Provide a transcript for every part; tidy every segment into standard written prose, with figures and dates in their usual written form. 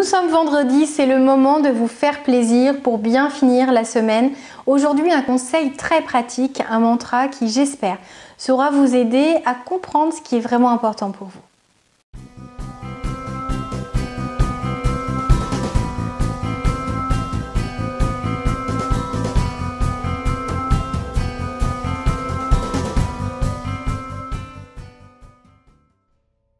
sommes vendredi, c'est le moment de vous faire plaisir pour bien finir la semaine. Aujourd'hui, un conseil très pratique, un mantra qui, j'espère, saura vous aider à comprendre ce qui est vraiment important pour vous.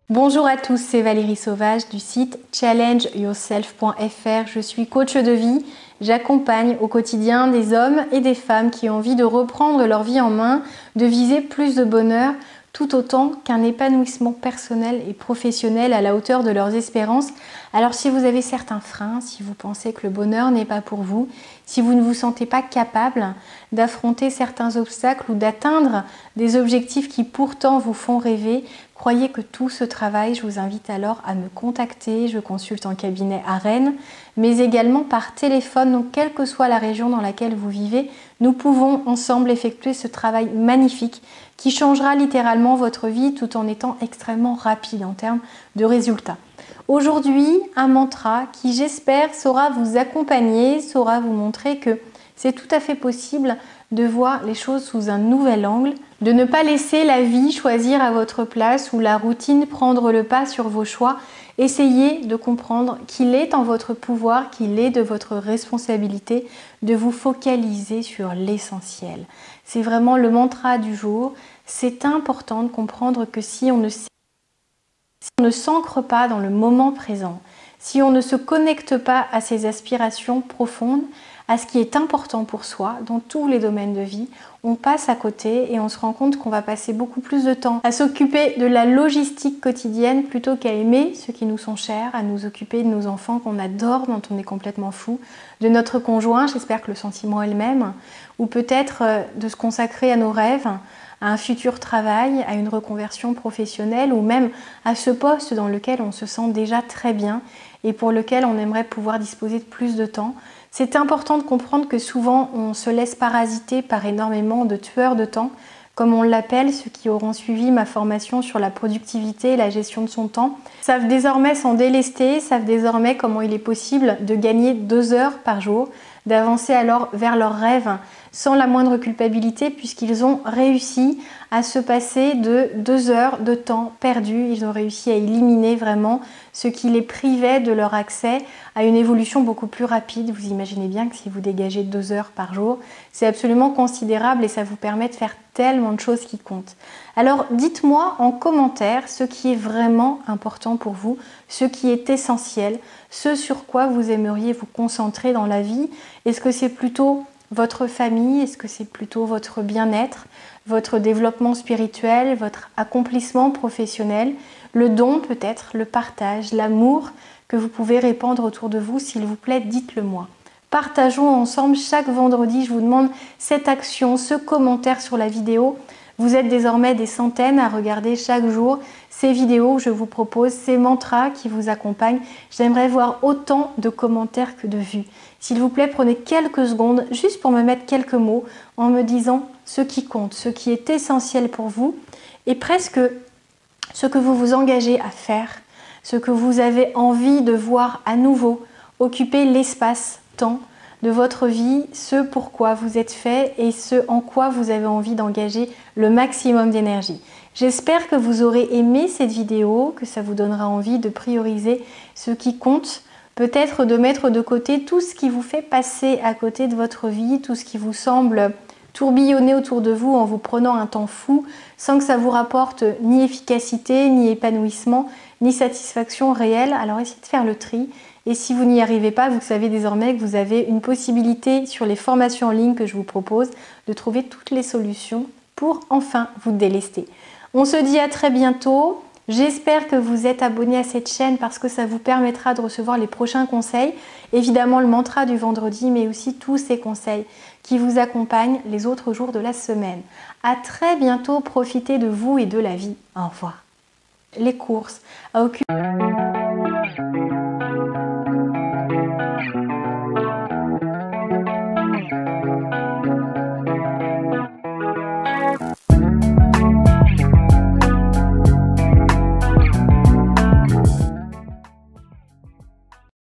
Bonjour à tous, c'est Valérie Sauvage du site challengeyourself.fr. Je suis coach de vie. J'accompagne au quotidien des hommes et des femmes qui ont envie de reprendre leur vie en main, de viser plus de bonheur, tout autant qu'un épanouissement personnel et professionnel à la hauteur de leurs espérances. Alors si vous avez certains freins, si vous pensez que le bonheur n'est pas pour vous, si vous ne vous sentez pas capable d'affronter certains obstacles ou d'atteindre des objectifs qui pourtant vous font rêver, croyez que tout ce travail, je vous invite alors à me contacter. Je consulte en cabinet à Rennes, mais également par téléphone. Donc quelle que soit la région dans laquelle vous vivez, nous pouvons ensemble effectuer ce travail magnifique qui changera littéralement votre vie tout en étant extrêmement rapide en termes de résultats. Aujourd'hui, un mantra qui, j'espère, saura vous accompagner, saura vous montrer que c'est tout à fait possible de voir les choses sous un nouvel angle, de ne pas laisser la vie choisir à votre place ou la routine prendre le pas sur vos choix. Essayez de comprendre qu'il est en votre pouvoir, qu'il est de votre responsabilité de vous focaliser sur l'essentiel. C'est vraiment le mantra du jour. C'est important de comprendre que si on ne s'ancre pas dans le moment présent, si on ne se connecte pas à ses aspirations profondes, à ce qui est important pour soi dans tous les domaines de vie, on passe à côté et on se rend compte qu'on va passer beaucoup plus de temps à s'occuper de la logistique quotidienne plutôt qu'à aimer ceux qui nous sont chers, à nous occuper de nos enfants qu'on adore, dont on est complètement fou, de notre conjoint, j'espère que le sentiment est le même, ou peut-être de se consacrer à nos rêves, à un futur travail, à une reconversion professionnelle ou même à ce poste dans lequel on se sent déjà très bien et pour lequel on aimerait pouvoir disposer de plus de temps. C'est important de comprendre que souvent on se laisse parasiter par énormément de tueurs de temps, comme on l'appelle. Ceux qui auront suivi ma formation sur la productivité et la gestion de son temps savent désormais s'en délester, savent désormais comment il est possible de gagner 2 heures par jour, d'avancer alors vers leurs rêves sans la moindre culpabilité puisqu'ils ont réussi à se passer de 2 heures de temps perdu. Ils ont réussi à éliminer vraiment ce qui les privait de leur accès à une évolution beaucoup plus rapide. Vous imaginez bien que si vous dégagez 2 heures par jour, c'est absolument considérable et ça vous permet de faire tellement de choses qui comptent. Alors dites-moi en commentaire ce qui est vraiment important pour vous, ce qui est essentiel, ce sur quoi vous aimeriez vous concentrer dans la vie. Est-ce que c'est plutôt votre famille? Est-ce que c'est plutôt votre bien-être, votre développement spirituel, votre accomplissement professionnel, le don peut-être, le partage, l'amour que vous pouvez répandre autour de vous? S'il vous plaît, dites-le moi. Partageons ensemble chaque vendredi, je vous demande cette action, ce commentaire sur la vidéo. Vous êtes désormais des centaines à regarder chaque jour ces vidéos que je vous propose, ces mantras qui vous accompagnent. J'aimerais voir autant de commentaires que de vues. S'il vous plaît, prenez quelques secondes juste pour me mettre quelques mots en me disant ce qui compte, ce qui est essentiel pour vous et presque ce que vous vous engagez à faire, ce que vous avez envie de voir à nouveau occuper l'espace-temps de votre vie, ce pourquoi vous êtes fait et ce en quoi vous avez envie d'engager le maximum d'énergie. J'espère que vous aurez aimé cette vidéo, que ça vous donnera envie de prioriser ce qui compte, peut-être de mettre de côté tout ce qui vous fait passer à côté de votre vie, tout ce qui vous semble tourbillonner autour de vous en vous prenant un temps fou sans que ça vous rapporte ni efficacité, ni épanouissement, ni satisfaction réelle. Alors essayez de faire le tri. Et si vous n'y arrivez pas, vous savez désormais que vous avez une possibilité sur les formations en ligne que je vous propose de trouver toutes les solutions pour enfin vous délester. On se dit à très bientôt. J'espère que vous êtes abonné à cette chaîne parce que ça vous permettra de recevoir les prochains conseils. Évidemment le mantra du vendredi, mais aussi tous ces conseils qui vous accompagnent les autres jours de la semaine. À très bientôt, profitez de vous et de la vie. Au revoir. Les courses à occuper.